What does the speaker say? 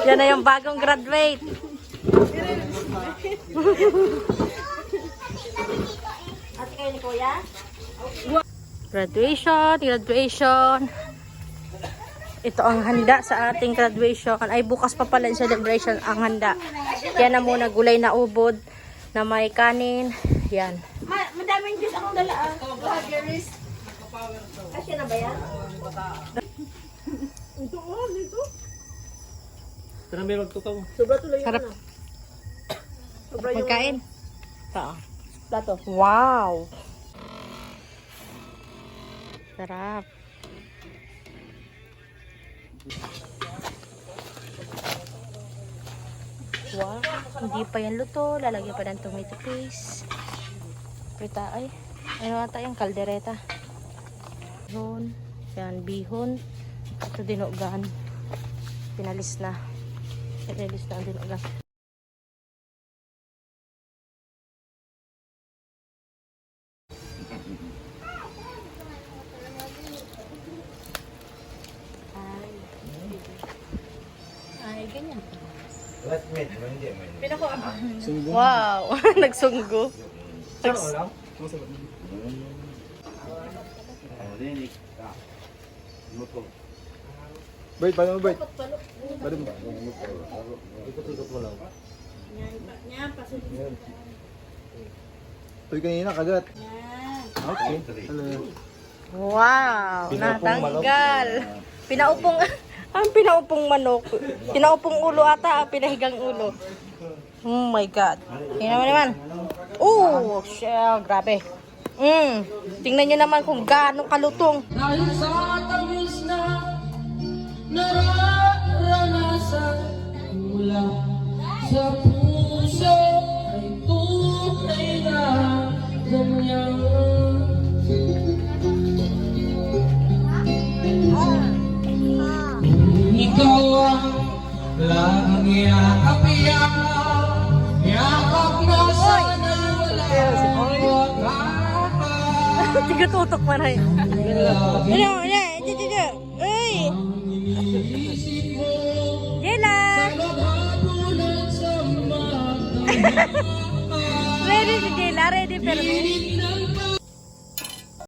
Yan na yung bagong graduate. Ate kayo ni Kuya? Graduation. Ito ang handa sa ating graduation. Ay, bukas pa pala yung celebration ang handa. Yan na muna, gulay na ubod na may kanin. Yan. Madaming juice akong dala. Strawberries. Asya na ba yan? Ito oh, dito. Pero meron to ka mo. Sobra tuloy yung Sarap. ano. Sobra yung Magkain. Ito. plato. Wow! Sarap. Wow, hindi pa yan luto. Lalagyan pa ng tomato paste. Prita ay. Ano ata yung kaldereta? Bihon. Yan, bihon. Ito dinugan. Pinalis na. Pinalis na ang dinugan. Ay, ganyan. Last minute, hindi man. Pinako Wow! Nagsunggo. Ano lang? Bert, paano mo Bert? Paano mo? Ikututok mo lang. Yan, pasunod. Uy, kanina kagat. Yan. Okay. Hello. Wow! Pinaupong Natanggal. Pinaupong, ang pinaupong manok. Pinaupong ulo ata, pinahigang ulo. Oh my God. Tingnan mo naman. Oh, siya, grabe. Tingnan nyo naman kung gaano kalutong. Dahil sa tamis na nararanasan mula sa puso ay tunay na ganyan. Ikaw ang laging yakap-yakap, yakap na sana'y walang wakatan. Tiga tutok man ay. Ano, Uy! Jela! Ready si Jela, ready pero